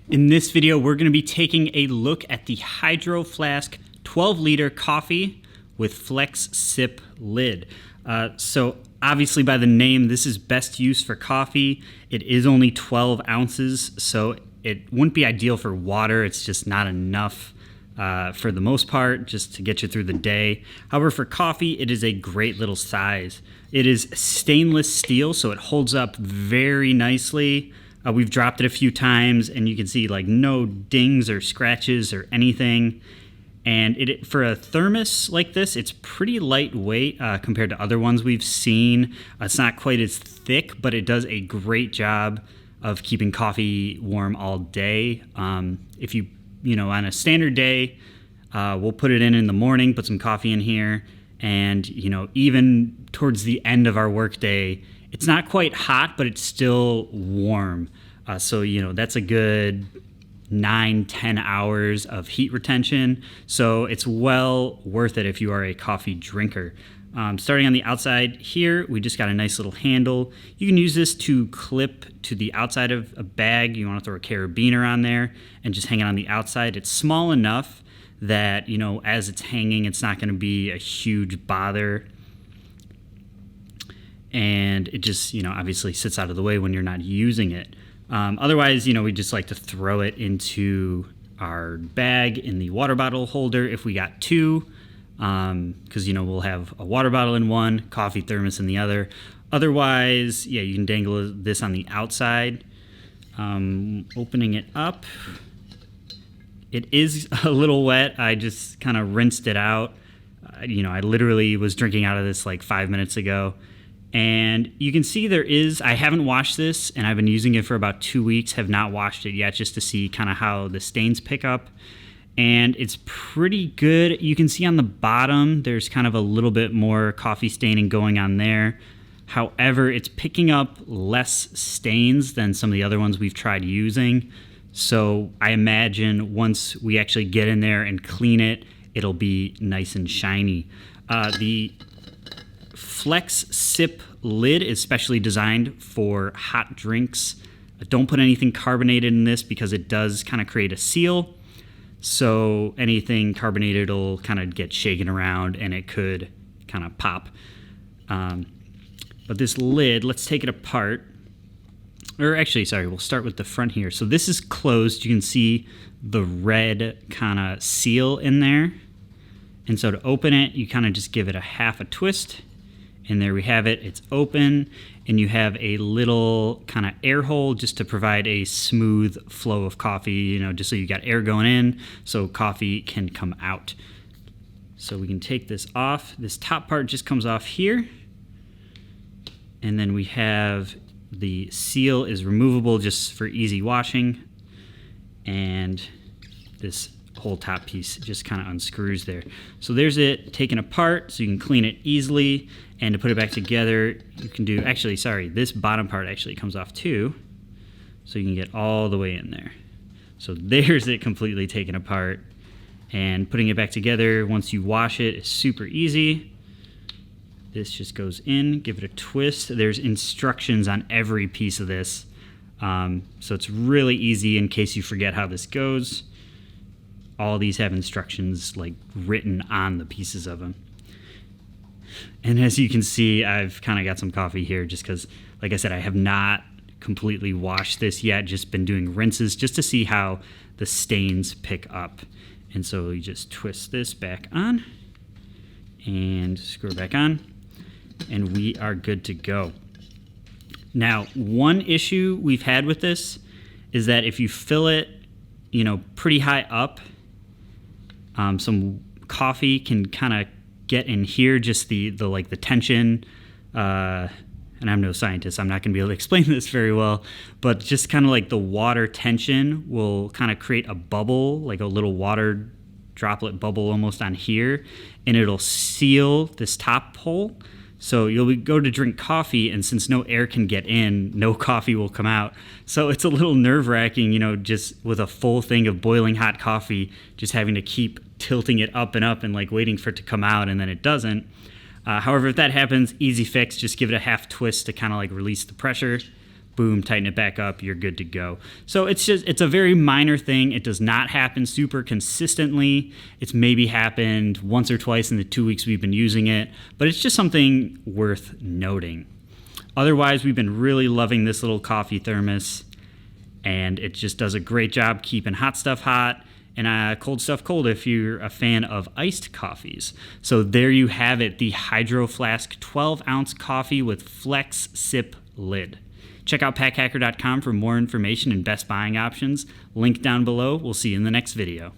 In this video, we're going to be taking a look at the Hydro Flask 12-liter coffee with Flex Sip lid. So obviously by the name, this is best used for coffee. It is only 12 ounces, so it wouldn't be ideal for water. It's just not enough for the most part, just to get you through the day. However, for coffee, it is a great little size. It is stainless steel, so it holds up very nicely. We've dropped it a few times, and you can see like no dings or scratches or anything. And for a thermos like this, it's pretty lightweight compared to other ones we've seen. It's not quite as thick, but it does a great job of keeping coffee warm all day. If you on a standard day, we'll put it in the morning, put some coffee in here, and even towards the end of our workday, it's not quite hot, but it's still warm. So that's a good 9-10 hours of heat retention. So it's well worth it if you are a coffee drinker. Starting on the outside here, we just got a nice little handle. You can use this to clip to the outside of a bag. You want to throw a carabiner on there and just hang it on the outside. It's small enough that, as it's hanging, it's not going to be a huge bother. And it just, obviously sits out of the way when you're not using it. Otherwise, we just like to throw it into our bag in the water bottle holder if we got two. Because we'll have a water bottle in one, coffee thermos in the other. Otherwise, you can dangle this on the outside. Opening it up, it is a little wet. I just kind of rinsed it out. I literally was drinking out of this like 5 minutes ago, and you can see I haven't washed this, and I've been using it for about 2 weeks. Have not washed it yet, just to see kind of how the stains pick up. And it's pretty good. You can see on the bottom, there's kind of a little bit more coffee staining going on there. However, it's picking up less stains than some of the other ones we've tried using. So I imagine once we actually get in there and clean it, it'll be nice and shiny. The Flex Sip lid is specially designed for hot drinks. Don't put anything carbonated in this because it does kind of create a seal. So anything carbonated will kind of get shaken around and it could kind of pop. But this lid, let's take it apart. Or actually, sorry, we'll start with the front here. So this is closed. You can see the red kind of seal in there. And so to open it, you kind of just give it a half a twist. And there we have it. It's open. And you have a little kind of air hole just to provide a smooth flow of coffee, just so you got air going in so coffee can come out. So we can take this off. This top part just comes off here. And then we have the seal is removable just for easy washing. And this whole top piece just kind of unscrews there. So there's it taken apart so you can clean it easily. And to put it back together, you can do, this bottom part actually comes off too. So you can get all the way in there. So there's it completely taken apart. And putting it back together, once you wash it, is super easy. This just goes in, give it a twist. There's instructions on every piece of this. So it's really easy in case you forget how this goes. All these have instructions like written on the pieces of them. And as you can see, I've kind of got some coffee here just because, like I said, I have not completely washed this yet, just been doing rinses just to see how the stains pick up. And so you just twist this back on and screw it back on, and we are good to go. Now, one issue we've had with this is that if you fill it, pretty high up, some coffee can kind of get in here, just the tension, and I'm no scientist, I'm not going to be able to explain this very well, but just kind of like the water tension will kind of create a bubble, like a little water droplet bubble almost on here, and it'll seal this top hole. So you'll go to drink coffee, and since no air can get in, no coffee will come out. So it's a little nerve-wracking, just with a full thing of boiling hot coffee, just having to keep tilting it up and up and like waiting for it to come out, and then it doesn't. However, if that happens, easy fix, just give it a half twist to kind of like release the pressure. boom, tighten it back up, you're good to go. So it's a very minor thing. It does not happen super consistently. It's maybe happened once or twice in the 2 weeks we've been using it, but it's just something worth noting. Otherwise, we've been really loving this little coffee thermos, and it just does a great job keeping hot stuff hot and cold stuff cold if you're a fan of iced coffees. So there you have it, the Hydro Flask 12-ounce coffee with Flex Sip lid. Check out packhacker.com for more information and best buying options. Link down below. We'll see you in the next video.